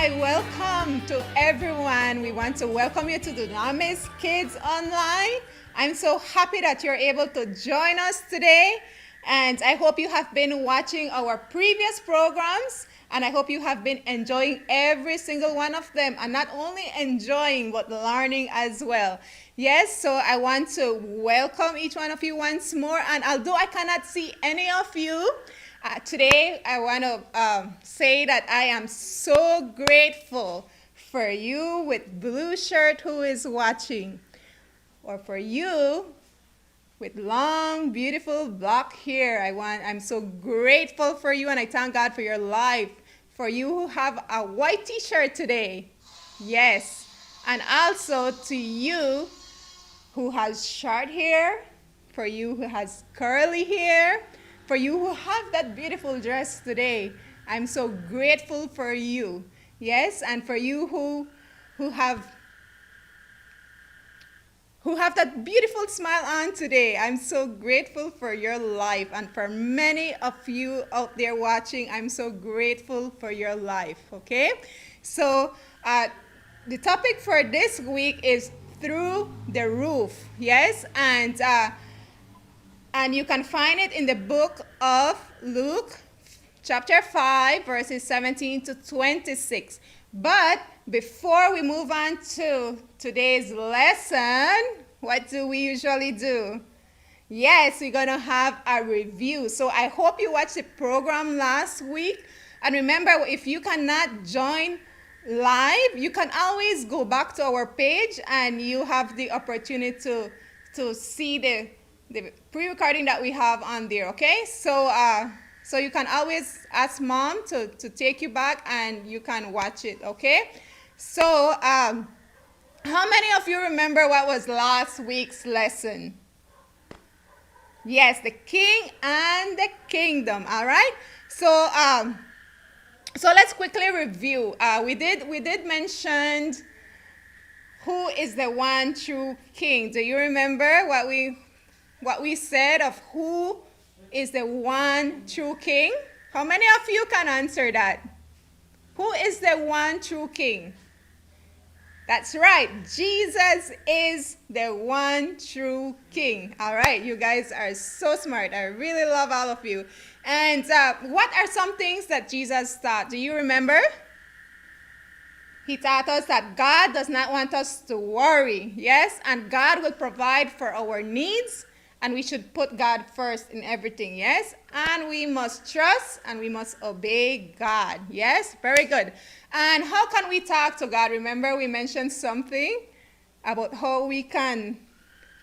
Hi, welcome to everyone. We want to welcome you to Dunamis Kids Online. I'm so happy that you're able to join us today. And I hope you have been watching our previous programs. And I hope you have been enjoying every single one of them. And not only enjoying, but learning as well. Yes, so I want to welcome each one of you once more. And although I cannot see any of you, today, I want to say that I am so grateful for you with blue shirt who is watching, or for you with long, beautiful black hair. I'm so grateful for you, and I thank God for your life. For you who have a white t-shirt today, yes, and also to you who has short hair, for you who has curly hair, for you who have that beautiful dress today. I'm so grateful for you. Yes, and for you who have that beautiful smile on today. I'm so grateful for your life. And for many of you out there watching, I'm so grateful for your life. Okay? So the topic for this week is through the roof. Yes, and you can find it in the book of Luke, chapter 5, verses 17 to 26. But before we move on to today's lesson, what do we usually do? Yes, we're going to have a review. So I hope you watched the program last week. And remember, if you cannot join live, you can always go back to our page and you have the opportunity to see the pre-recording that we have on there, okay? So you can always ask mom to take you back and you can watch it, okay? So how many of you remember what was last week's lesson? Yes, the king and the kingdom, all right? So let's quickly review. We did mention who is the one true king. Do you remember what we said of who is the one true king? How many of you can answer that? Who is the one true king? That's right. Jesus is the one true king. All right. You guys are so smart. I really love all of you. And what are some things that Jesus taught? Do you remember? He taught us that God does not want us to worry. Yes. And God will provide for our needs. And we should put God first in everything, yes? And we must trust and we must obey God, yes? Very good. And how can we talk to God? Remember we mentioned something about how we can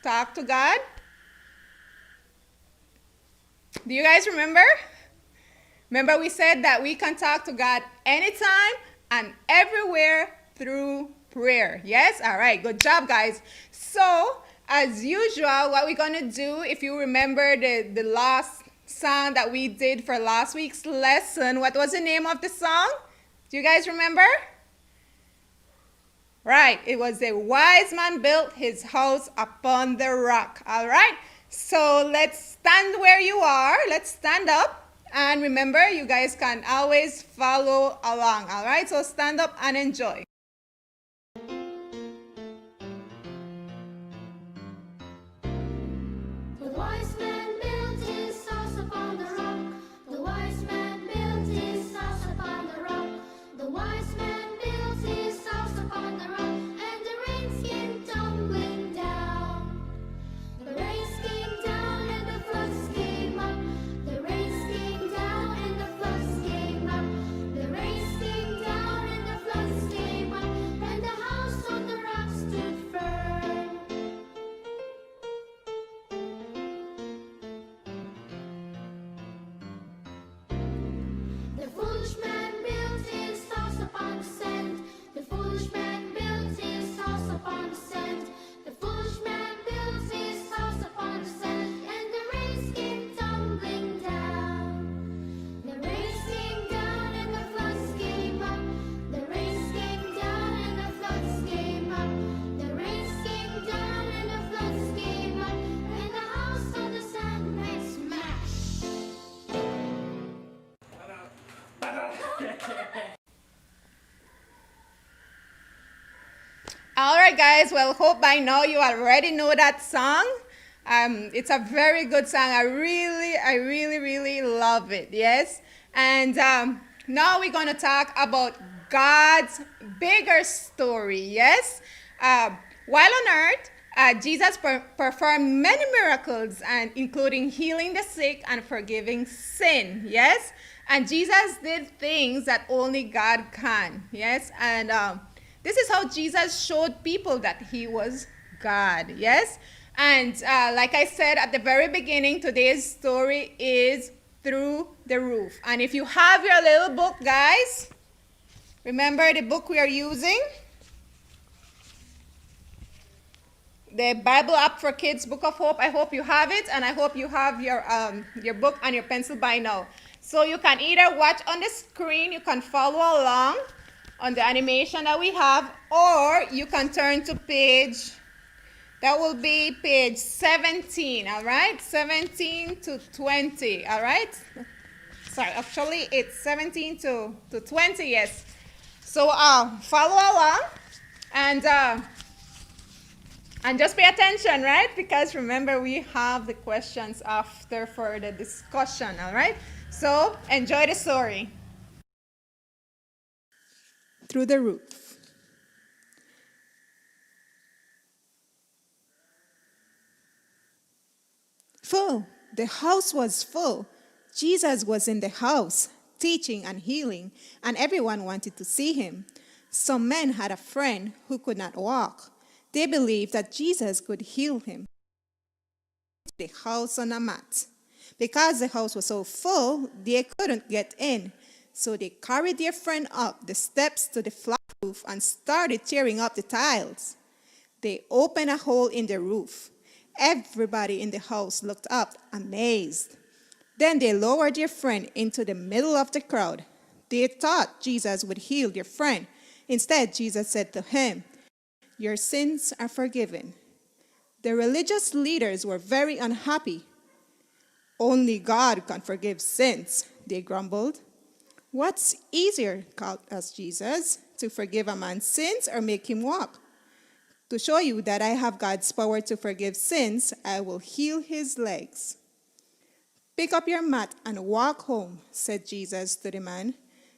talk to God? Do you guys remember? Remember we said that we can talk to God anytime and everywhere through prayer, yes? All right, good job, guys. So, as usual, what we're going to do, if you remember the last song that we did for last week's lesson, what was the name of the song? Do you guys remember? Right, it was "A Wise Man Built His House Upon the Rock." All right, so let's stand where you are. Let's stand up. And remember, you guys can always follow along. All right, so stand up and enjoy. All right, guys. Well, hope by now you already know that song. It's a very good song. I really love it. Yes. And now we're going to talk about God's bigger story. Yes. While on earth, Jesus performed many miracles, and including healing the sick and forgiving sin. Yes. And Jesus did things that only God can. Yes. And this is how Jesus showed people that he was God. Yes. And like I said at the very beginning, today's story is through the roof. And if you have your little book, guys, remember the book we are using? The Bible app for Kids, Book of Hope. I hope you have it, and I hope you have your book and your pencil by now. So you can either watch on the screen, you can follow along on the animation that we have, or you can turn to page, that will be page 17, all right? 17 to 20, all right? Sorry, actually it's 17 to 20, yes. So follow along and just pay attention, right? Because remember, we have the questions after for the discussion, all right? So enjoy the story. Through the roof. Full. The house was full. Jesus was in the house, teaching and healing, and everyone wanted to see him. Some men had a friend who could not walk. They believed that Jesus could heal him. The house on a mat. Because the house was so full, they couldn't get in. So they carried their friend up the steps to the flat roof and started tearing up the tiles. They opened a hole in the roof. Everybody in the house looked up, amazed. Then they lowered their friend into the middle of the crowd. They thought Jesus would heal their friend. Instead, Jesus said to him, "Your sins are forgiven." The religious leaders were very unhappy. "Only God can forgive sins," they grumbled. "What's easier," asked Jesus, "to forgive a man's sins or make him walk?" "To show you that I have God's power to forgive sins, I will heal his legs." "Pick up your mat and walk home," said Jesus to the man.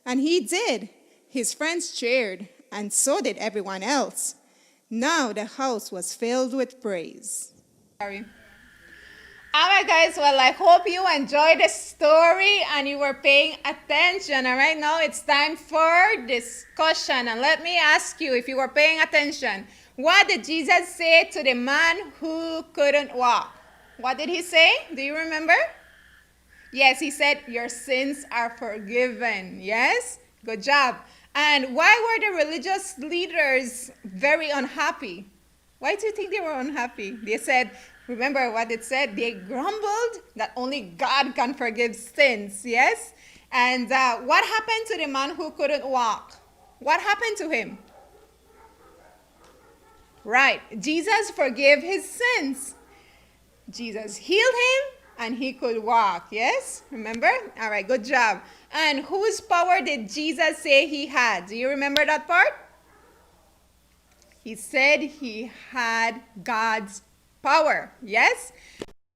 And he did. His friends cheered, and so did everyone else. Now the house was filled with praise. Sorry. All right, guys. Well, I hope you enjoyed the story and you were paying attention. All right, now it's time for discussion. And let me ask you, if you were paying attention, what did Jesus say to the man who couldn't walk? What did he say? Do you remember? Yes, he said, "Your sins are forgiven." Yes? Good job. And why were the religious leaders very unhappy? Why do you think they were unhappy? They said, remember what it said? They grumbled that only God can forgive sins. Yes? And what happened to the man who couldn't walk? What happened to him? Right. Jesus forgave his sins. Jesus healed him and he could walk. Yes? Remember? All right. Good job. And whose power did Jesus say he had? Do you remember that part? He said he had God's power. Yes?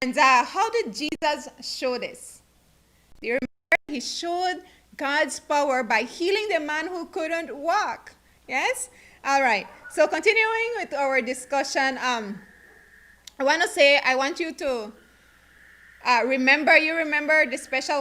And how did Jesus show this? Do you remember? He showed God's power by healing the man who couldn't walk. Yes? All right. So continuing with our discussion, I want you to remember the special